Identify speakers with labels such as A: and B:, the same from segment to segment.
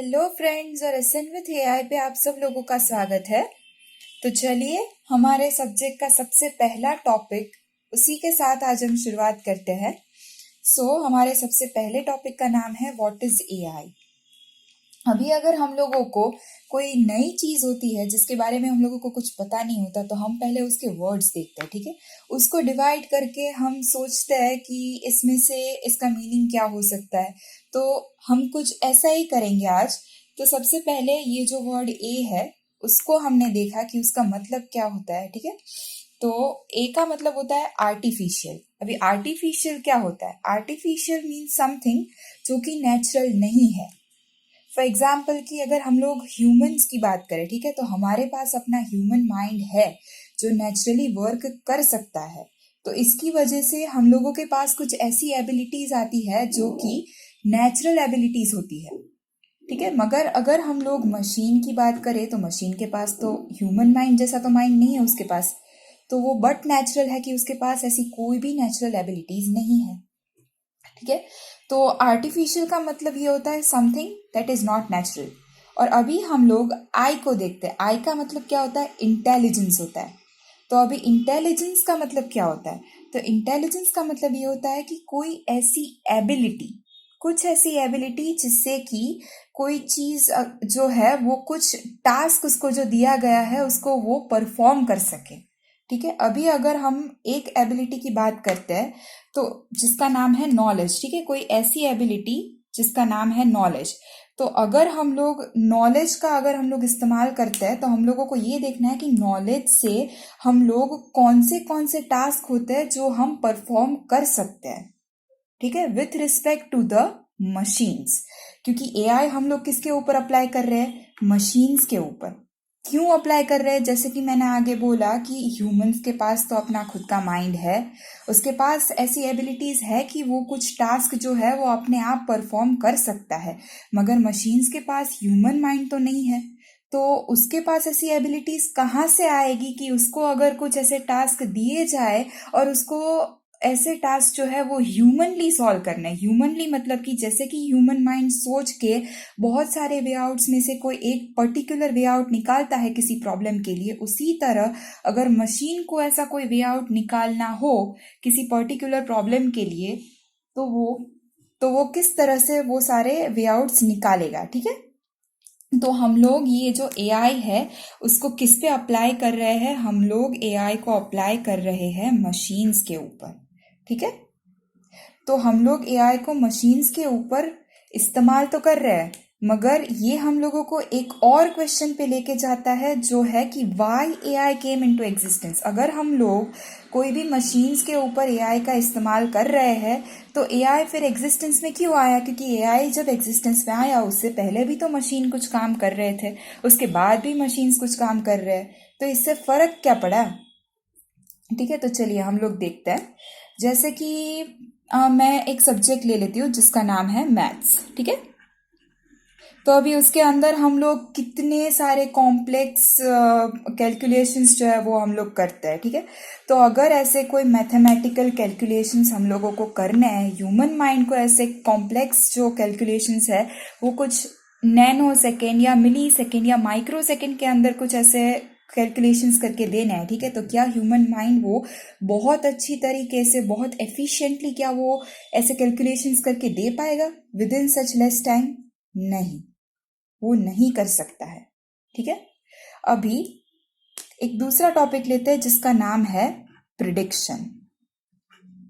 A: Hello friends और SN with AI पे आप सब लोगों का स्वागत है। तो चलिए हमारे सब्जेक्ट का सबसे पहला टॉपिक उसी के साथ आज हम शुरुआत करते हैं। हमारे सबसे पहले टॉपिक का नाम है व्हाट इज एआई। अभी अगर हम लोगों को कोई नई चीज होती है जिसके बारे में हम लोगों को कुछ पता नहीं होता तो हम पहले उसके वर्ड्स देखते हैं, ठीक है। उसको डिवाइड करके हम सोचते हैं कि इसमें से इसका मीनिंग क्या हो सकता है। तो हम कुछ ऐसा ही करेंगे आज। तो सबसे पहले ये जो वर्ड ए है उसको हमने देखा कि उसका मतलब क्या होता है, ठीक है। तो ए का मतलब होता है आर्टिफिशियल। अभी आर्टिफिशियल क्या होता है? आर्टिफिशियल मीन्स समथिंग जो कि नेचुरल नहीं है। फॉर एग्जाम्पल कि अगर हम लोग ह्यूमंस की बात करें, ठीक है, तो हमारे पास अपना ह्यूमन माइंड है जो नेचुरली वर्क कर सकता है। तो इसकी वजह से हम लोगों के पास कुछ ऐसी एबिलिटीज आती है जो कि नेचुरल एबिलिटीज होती है, ठीक है। मगर अगर हम लोग मशीन की बात करें तो मशीन के पास तो ह्यूमन माइंड जैसा तो माइंड नहीं है उसके पास। तो वो बट नेचुरल है कि उसके पास ऐसी कोई भी नेचुरल एबिलिटीज नहीं है, ठीक है। तो आर्टिफिशियल का मतलब ये होता है something that is not natural. और अभी हम लोग आई को देखते हैं। आई का मतलब क्या होता है? इंटेलिजेंस होता है। तो अभी इंटेलिजेंस का मतलब क्या होता है? तो इंटेलिजेंस का मतलब ये होता है कि कोई ऐसी एबिलिटी, कुछ ऐसी एबिलिटी जिससे कि कोई चीज जो है वो कुछ टास्क उसको जो दिया गया है उसको वो परफॉर्म कर सके, ठीक है। अभी अगर हम एक एबिलिटी की बात करते हैं तो जिसका नाम है नॉलेज, ठीक है। कोई ऐसी एबिलिटी जिसका नाम है नॉलेज। तो अगर हम लोग नॉलेज का अगर हम लोग इस्तेमाल करते हैं तो हम लोगों को ये देखना है कि नॉलेज से हम लोग कौन से टास्क होते हैं जो हम परफॉर्म कर सकते हैं, ठीक है, with respect to the machines. क्योंकि एआई हम लोग किसके ऊपर अप्लाई कर रहे हैं? मशीन्स के ऊपर। क्यों अप्लाई कर रहे हैं? जैसे कि मैंने आगे बोला कि ह्यूमंस के पास तो अपना खुद का माइंड है, उसके पास ऐसी एबिलिटीज है कि वो कुछ टास्क जो है वो अपने आप परफॉर्म कर सकता है। मगर मशीन्स के पास ह्यूमन माइंड तो नहीं है। तो उसके पास ऐसी एबिलिटीज कहाँ से आएगी कि उसको अगर कुछ ऐसे टास्क दिए जाए और उसको ऐसे टास्क जो है वो ह्यूमनली सॉल्व करना है। ह्यूमनली मतलब कि जैसे कि ह्यूमन माइंड सोच के बहुत सारे वे आउट्स में से कोई एक पर्टिकुलर वे आउट निकालता है किसी प्रॉब्लम के लिए, उसी तरह अगर मशीन को ऐसा कोई वे आउट निकालना हो किसी पर्टिकुलर प्रॉब्लम के लिए तो वो किस तरह से वो सारे वे आउट्स निकालेगा, ठीक है। तो हम लोग ये जो एआई है उसको किस पे अप्लाई कर रहे हैं? हम लोग एआई को अप्लाई कर रहे हैं मशीन्स के ऊपर, ठीक है। तो हम लोग एआई को मशीन्स के ऊपर इस्तेमाल तो कर रहे हैं, मगर ये हम लोगों को एक और क्वेश्चन पे लेके जाता है जो है कि why AI came into existence. अगर हम लोग कोई भी मशीन्स के ऊपर एआई का इस्तेमाल कर रहे हैं तो एआई फिर एग्जिस्टेंस में क्यों आया? क्योंकि एआई जब एग्जिस्टेंस में आया उससे पहले भी तो मशीन कुछ काम कर रहे थे, उसके बाद भी मशीन्स कुछ काम कर रहे हैं। तो इससे फर्क क्या पड़ा? ठीक है, तो चलिए हम लोग देखते हैं। जैसे कि मैं एक सब्जेक्ट ले लेती हूँ जिसका नाम है मैथ्स, ठीक है। तो अभी उसके अंदर हम लोग कितने सारे कॉम्प्लेक्स कैलकुलेशंस जो है वो हम लोग करते हैं, ठीक है। तो अगर ऐसे कोई मैथमेटिकल कैलकुलेशंस हम लोगों को करने हैं, ह्यूमन माइंड को ऐसे कॉम्प्लेक्स जो कैलकुलेशंस है वो कुछ नैनो सेकेंड या मिली सेकेंड या माइक्रो सेकेंड के अंदर कुछ ऐसे कैलकुलेशंस करके देना है, ठीक है। तो क्या ह्यूमन माइंड वो बहुत अच्छी तरीके से बहुत एफिशिएंटली क्या वो ऐसे कैलकुलेशंस करके दे पाएगा with in such less time? नहीं, वो नहीं कर सकता है, ठीक है। अभी एक दूसरा टॉपिक लेते हैं जिसका नाम है प्रिडिक्शन।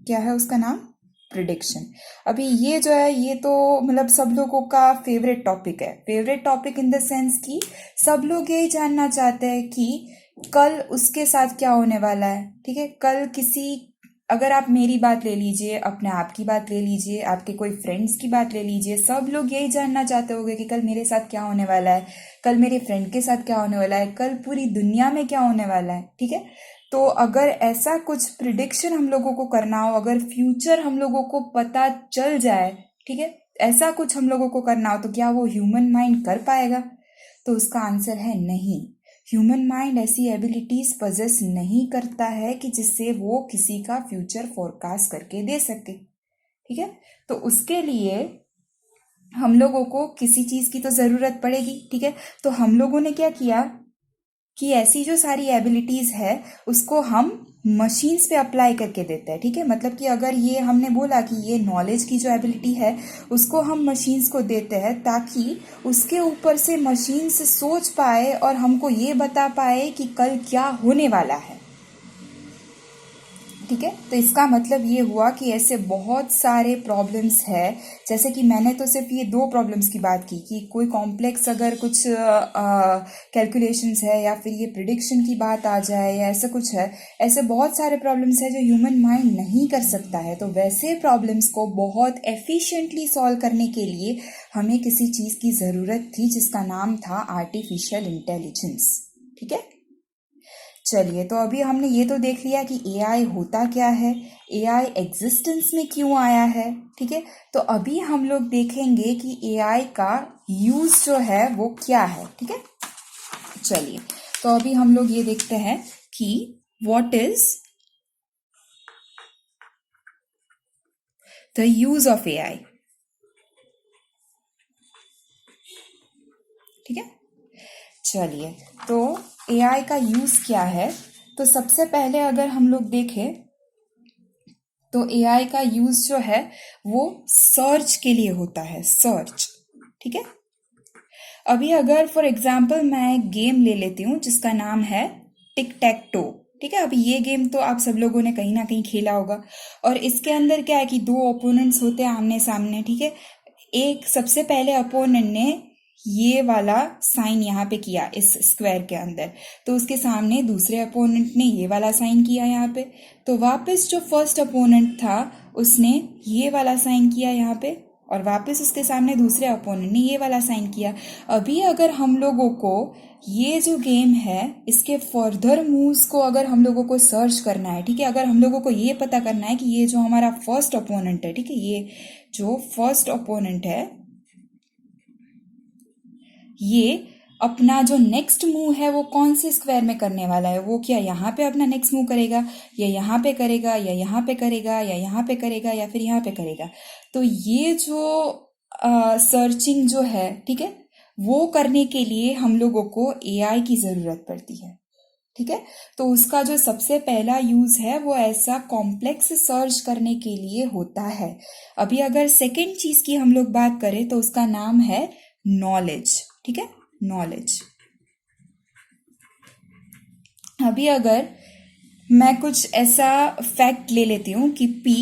A: क्या है उसका नाम? प्रिडिक्शन। अभी ये जो है ये तो मतलब सब लोगों का फेवरेट टॉपिक है। Favourite topic in the sense कि सब लोग यही जानना चाहते हैं कि कल उसके साथ क्या होने वाला है, ठीक है। कल किसी, अगर आप मेरी बात ले लीजिए, अपने आप की बात ले लीजिए, आपके कोई फ्रेंड्स की बात ले लीजिए, सब लोग यही जानना चाहते होंगे कि कल मेरे साथ क्या होने वाला है, कल मेरे फ्रेंड के साथ क्या होने वाला है, कल पूरी दुनिया में क्या होने वाला है, ठीक है। तो अगर ऐसा कुछ प्रिडिक्शन हम लोगों को करना हो, अगर फ्यूचर हम लोगों को पता चल जाए, ठीक है, ऐसा कुछ हम लोगों को करना हो तो क्या वो ह्यूमन माइंड कर पाएगा? तो उसका आंसर है नहीं। ह्यूमन माइंड ऐसी एबिलिटीज पजेस नहीं करता है कि जिससे वो किसी का फ्यूचर फोरकास्ट करके दे सके, ठीक है। तो उसके लिए हम लोगों को किसी चीज की तो जरूरत पड़ेगी, ठीक है। तो हम लोगों ने क्या किया कि ऐसी जो सारी एबिलिटीज है उसको हम मशीन्स पे अप्लाई करके देते हैं, ठीक है। मतलब कि अगर ये हमने बोला कि ये नॉलेज की जो एबिलिटी है उसको हम मशीन्स को देते हैं ताकि उसके ऊपर से मशीन्स सोच पाए और हमको ये बता पाए कि कल क्या होने वाला है, ठीक है। तो इसका मतलब ये हुआ कि ऐसे बहुत सारे प्रॉब्लम्स है, जैसे कि मैंने तो सिर्फ ये दो प्रॉब्लम्स की बात की कि कोई कॉम्प्लेक्स अगर कुछ कैलकुलेशंस है या फिर ये प्रिडिक्शन की बात आ जाए या ऐसा कुछ है, ऐसे बहुत सारे प्रॉब्लम्स है जो ह्यूमन माइंड नहीं कर सकता है। तो वैसे प्रॉब्लम्स को बहुत एफिशिएंटली सॉल्व करने के लिए हमें किसी चीज़ की ज़रूरत थी जिसका नाम था आर्टिफिशियल इंटेलिजेंस, ठीक है। चलिए, तो अभी हमने ये तो देख लिया कि एआई होता क्या है, एआई एग्जिस्टेंस में क्यों आया है, ठीक है। तो अभी हम लोग देखेंगे कि एआई का यूज जो है वो क्या है, ठीक है। चलिए, तो अभी हम लोग ये देखते हैं कि what is the use of AI, ठीक है। चलिए, तो एआई का यूज क्या है, तो सबसे पहले अगर हम लोग देखें तो एआई का यूज जो है वो सर्च के लिए होता है, सर्च, ठीक है। अभी अगर फॉर एग्जाम्पल मैं एक गेम ले लेती हूँ जिसका नाम है टिक टैक टो, ठीक है। अभी ये गेम तो आप सब लोगों ने कहीं ना कहीं खेला होगा और इसके अंदर क्या है कि दो ओपोनेंट्स होते हैं आमने सामने, ठीक है। एक सबसे पहले अपोनेंट ने ये वाला साइन यहाँ पे किया इस स्क्वायर के अंदर, तो उसके सामने दूसरे अपोनेंट ने ये वाला साइन किया यहाँ पे, तो वापस जो फर्स्ट अपोनेंट था उसने ये वाला साइन किया यहाँ पे और वापस उसके सामने दूसरे अपोनेंट ने ये वाला साइन किया। अभी अगर हम लोगों को ये जो गेम है इसके फर्दर मूव्स को अगर हम लोगों को सर्च करना है, ठीक है, अगर हम लोगों को ये पता करना है कि ये जो हमारा फर्स्ट अपोनेंट है, ठीक है, ये जो फर्स्ट अपोनेंट है ये अपना जो नेक्स्ट मूव है वो कौन से स्क्वायर में करने वाला है, वो क्या यहाँ पे अपना नेक्स्ट मूव करेगा या यहाँ पे करेगा या यहाँ पे करेगा या यहाँ पे करेगा या फिर यहाँ पे करेगा। तो ये जो सर्चिंग जो है, ठीक है, वो करने के लिए हम लोगों को एआई की ज़रूरत पड़ती है, ठीक है। तो उसका जो सबसे पहला यूज है वो ऐसा कॉम्प्लेक्स सर्च करने के लिए होता है। अभी अगर सेकेंड चीज की हम लोग बात करें तो उसका नाम है नॉलेज, ठीक है, नॉलेज। अभी अगर मैं कुछ ऐसा फैक्ट ले लेती हूँ कि P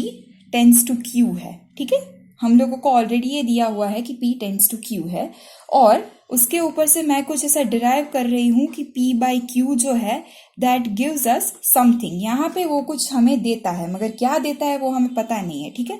A: टेंस टू Q है, ठीक है, हम लोगों को ऑलरेडी ये दिया हुआ है कि P टेंस टू Q है और उसके ऊपर से मैं कुछ ऐसा डिराइव कर रही हूँ कि P बाई Q जो है दैट गिव्स अस समथिंग, यहाँ पे वो कुछ हमें देता है मगर क्या देता है वो हमें पता नहीं है, ठीक है।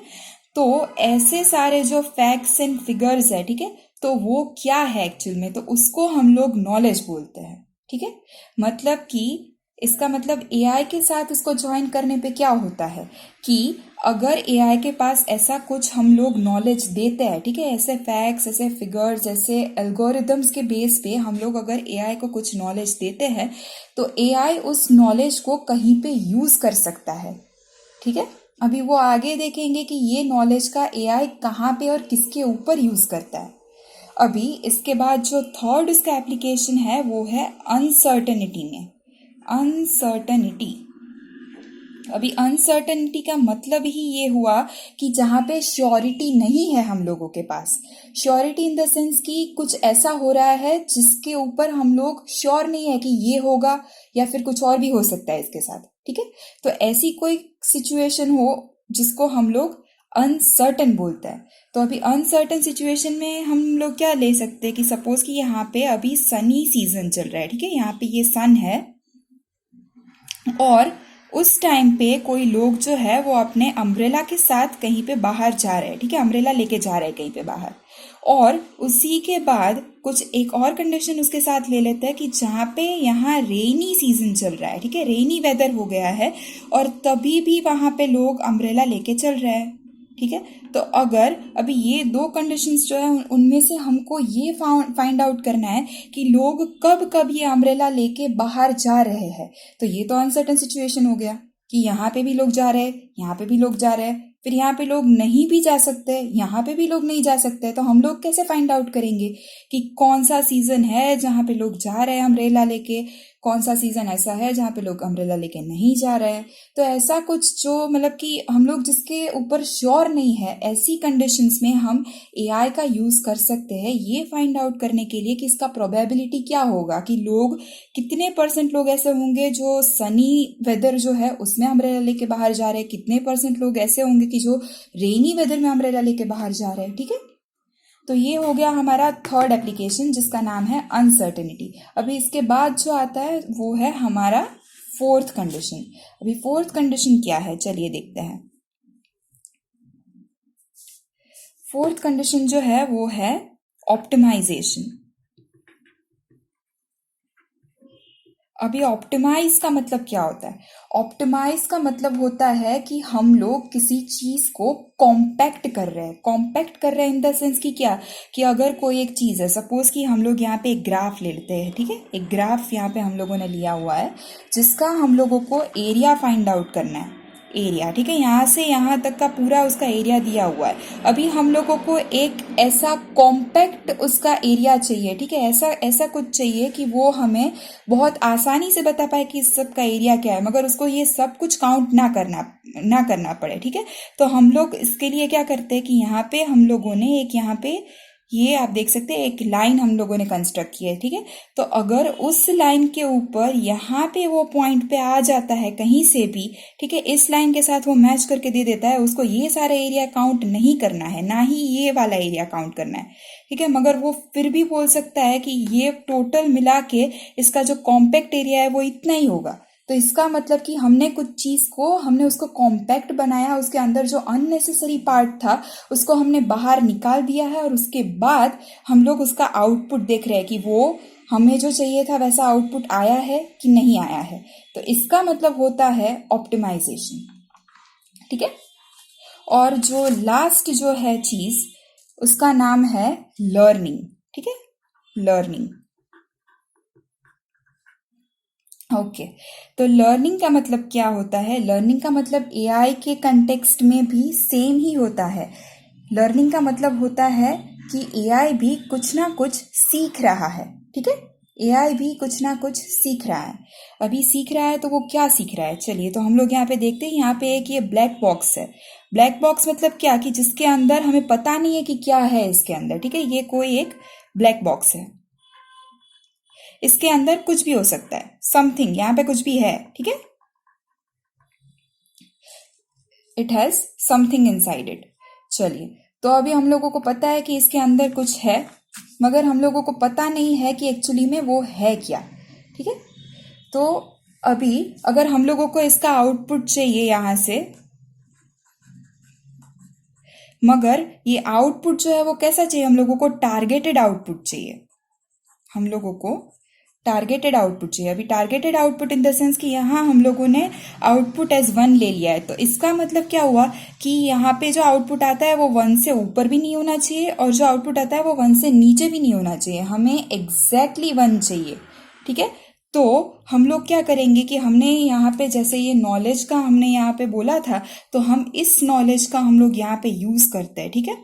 A: तो ऐसे सारे जो फैक्ट्स एंड फिगर्स है, ठीक है, तो वो क्या है एक्चुअल में, तो उसको हम लोग नॉलेज बोलते हैं, ठीक है। मतलब कि इसका मतलब एआई के साथ उसको ज्वाइन करने पे क्या होता है कि अगर एआई के पास ऐसा कुछ हम लोग नॉलेज देते हैं, ठीक है, ऐसे फैक्ट्स, ऐसे फिगर्स, ऐसे एल्गोरिदम्स के बेस पे हम लोग अगर एआई को कुछ नॉलेज देते हैं तो एआई उस नॉलेज को कहीं पे यूज कर सकता है, ठीक है। अभी वो आगे देखेंगे कि ये नॉलेज का एआई कहाँ पे और किसके ऊपर यूज करता है। अभी इसके बाद जो थर्ड इसका एप्लीकेशन है वो है अनसर्टेनिटी में, अनसर्टेनिटी। अभी अनसर्टेनिटी का मतलब ही ये हुआ कि जहाँ पे श्योरिटी नहीं है हम लोगों के पास, श्योरिटी इन द सेंस कि कुछ ऐसा हो रहा है जिसके ऊपर हम लोग श्योर नहीं है कि ये होगा या फिर कुछ और भी हो सकता है इसके साथ, ठीक है। तो ऐसी कोई सिचुएशन हो जिसको हम लोग अनसर्टन बोलते हैं। तो अभी अनसर्टन सिचुएशन में हम लोग क्या ले सकते हैं कि सपोज कि यहाँ पे अभी सनी सीजन चल रहा है, ठीक है, यहाँ पे ये सन है और उस टाइम पे कोई लोग जो है वो अपने अम्ब्रेला के साथ कहीं पे बाहर जा रहे हैं, ठीक है, अम्ब्रेला लेके जा रहे हैं कहीं पे बाहर, और उसी के बाद कुछ एक और कंडीशन उसके साथ ले लेते हैं कि जहाँ पे यहाँ रेनी सीजन चल रहा है, ठीक है, रेनी वेदर हो गया है और तभी भी वहाँ पे लोग अम्ब्रेला लेके चल रहे हैं, ठीक है। तो अगर अभी ये दो कंडीशंस जो है उनमें से हमको ये फाइंड आउट करना है कि लोग कब कब ये अम्ब्रेला लेके बाहर जा रहे हैं, तो ये तो अनसर्टन सिचुएशन हो गया कि यहाँ पे भी लोग जा रहे हैं, यहाँ पे भी लोग जा रहे हैं, फिर यहाँ पे लोग नहीं भी जा सकते, यहाँ पे भी लोग नहीं जा सकते, तो हम लोग कैसे फाइंड आउट करेंगे कि कौन सा सीजन है जहाँ पे लोग जा रहे हैं अम्ब्रेला लेके, कौन सा सीजन ऐसा है जहाँ पे लोग अम्ब्रेला लेके नहीं जा रहे हैं। तो ऐसा कुछ जो मतलब कि हम लोग जिसके ऊपर श्योर नहीं है, ऐसी कंडीशंस में हम एआई का यूज कर सकते हैं ये फाइंड आउट करने के लिए कि इसका प्रोबेबिलिटी क्या होगा, कि लोग कितने % लोग ऐसे होंगे जो सनी वेदर जो है उसमें अम्ब्रेला लेके बाहर जा रहे हैं, कितने % लोग ऐसे होंगे कि जो रेनी वेदर में अम्ब्रेला लेके बाहर जा रहे हैं। ठीक है, तो ये हो गया हमारा थर्ड एप्लीकेशन जिसका नाम है अनसर्टेनिटी। अभी इसके बाद जो आता है वो है हमारा फोर्थ कंडीशन। अभी फोर्थ कंडीशन क्या है चलिए देखते हैं। फोर्थ कंडीशन जो है वो है ऑप्टिमाइजेशन। अभी ऑप्टिमाइज का मतलब क्या होता है? ऑप्टिमाइज का मतलब होता है कि हम लोग किसी चीज को कॉम्पैक्ट कर रहे हैं। कॉम्पैक्ट कर रहे हैं इन द सेंस कि क्या, कि अगर कोई एक चीज है, सपोज कि हम लोग यहाँ पे एक ग्राफ ले लेते हैं। ठीक है, एक ग्राफ यहाँ पे हम लोगों ने लिया हुआ है जिसका हम लोगों को एरिया फाइंड आउट करना है। एरिया, ठीक है, यहाँ से यहाँ तक का पूरा उसका एरिया दिया हुआ है। अभी हम लोगों को एक ऐसा कॉम्पैक्ट उसका एरिया चाहिए। ठीक है, ऐसा ऐसा कुछ चाहिए कि वो हमें बहुत आसानी से बता पाए कि इस सब का एरिया क्या है, मगर उसको ये सब कुछ काउंट ना करना पड़े। ठीक है, तो हम लोग इसके लिए क्या करते हैं कि यहाँ पे हम लोगों ने एक, यहाँ पे ये आप देख सकते हैं एक लाइन हम लोगों ने कंस्ट्रक्ट की है। ठीक है, तो अगर उस लाइन के ऊपर यहाँ पे वो पॉइंट पे आ जाता है कहीं से भी, ठीक है, इस लाइन के साथ वो मैच करके दे देता है, उसको ये सारा एरिया काउंट नहीं करना है, ना ही ये वाला एरिया काउंट करना है। ठीक है, मगर वो फिर भी बोल सकता है कि ये टोटल मिला के इसका जो कॉम्पैक्ट एरिया है वो इतना ही होगा। तो इसका मतलब कि हमने कुछ चीज को, हमने उसको कॉम्पैक्ट बनाया, उसके अंदर जो अननेसेसरी पार्ट था उसको हमने बाहर निकाल दिया है, और उसके बाद हम लोग उसका आउटपुट देख रहे हैं कि वो हमें जो चाहिए था वैसा आउटपुट आया है कि नहीं आया है। तो इसका मतलब होता है ऑप्टिमाइजेशन। ठीक है, और जो लास्ट जो है चीज उसका नाम है लर्निंग। ठीक है, लर्निंग। ओके, तो लर्निंग का मतलब क्या होता है? लर्निंग का मतलब एआई के कंटेक्स्ट में भी सेम ही होता है। लर्निंग का मतलब होता है कि एआई भी कुछ ना कुछ सीख रहा है। ठीक है, एआई भी कुछ ना कुछ सीख रहा है। अभी सीख रहा है तो वो क्या सीख रहा है चलिए तो हम लोग यहाँ पे देखते हैं। यहाँ पे एक ये ब्लैक बॉक्स है। ब्लैक बॉक्स मतलब क्या, कि जिसके अंदर हमें पता नहीं है कि क्या है इसके अंदर। ठीक है, ये कोई एक ब्लैक बॉक्स है, इसके अंदर कुछ भी हो सकता है, समथिंग, यहाँ पे कुछ भी है। ठीक है, it has something inside it. चलिए, तो अभी हम लोगों को पता है कि इसके अंदर कुछ है, मगर हम लोगों को पता नहीं है कि एक्चुअली में वो है क्या। ठीक है, तो अभी अगर हम लोगों को इसका आउटपुट चाहिए यहां से, मगर ये आउटपुट जो है वो कैसा चाहिए, हम लोगों को टारगेटेड आउटपुट चाहिए। हम लोगों को टारगेटेड आउटपुट चाहिए। अभी targeted output in the sense कि यहाँ हम लोगों ने आउटपुट एज 1 ले लिया है, तो इसका मतलब क्या हुआ कि यहाँ पे जो आउटपुट आता है वो 1 से ऊपर भी नहीं होना चाहिए, और जो आउटपुट आता है वो 1 से नीचे भी नहीं होना चाहिए, हमें एग्जैक्टली 1 चाहिए। ठीक है, तो हम लोग क्या करेंगे कि हमने यहाँ पे जैसे ये नॉलेज का हमने यहाँ पे बोला था, तो हम इस नॉलेज का हम लोग यहाँ पे यूज करते हैं। ठीक है,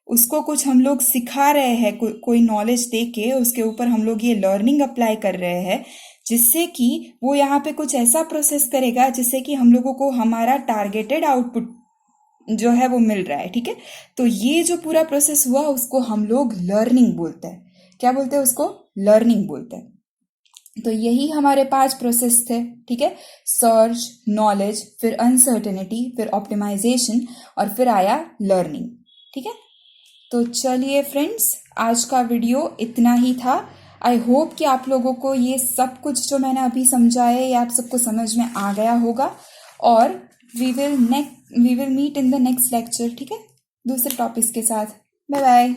A: उसको कुछ हम लोग सिखा रहे हैं, कोई नॉलेज दे के उसके ऊपर हम लोग ये लर्निंग अप्लाई कर रहे हैं, जिससे कि वो यहाँ पे कुछ ऐसा प्रोसेस करेगा जिससे कि हम लोगों को हमारा टारगेटेड आउटपुट जो है वो मिल रहा है। ठीक है, तो ये जो पूरा प्रोसेस हुआ उसको हम लोग लर्निंग बोलते हैं। क्या बोलते हैं उसको? लर्निंग बोलते हैं। तो यही हमारे 5 प्रोसेस थे। ठीक है, सर्च, नॉलेज, फिर अनसर्टेनिटी, फिर ऑप्टिमाइजेशन, और फिर आया लर्निंग। ठीक है, तो चलिए फ्रेंड्स, आज का वीडियो इतना ही था। आई होप कि आप लोगों को ये सब कुछ जो मैंने अभी समझाया ये आप सबको समझ में आ गया होगा, और we will meet in the next lecture. ठीक है, दूसरे टॉपिक्स के साथ। Bye bye.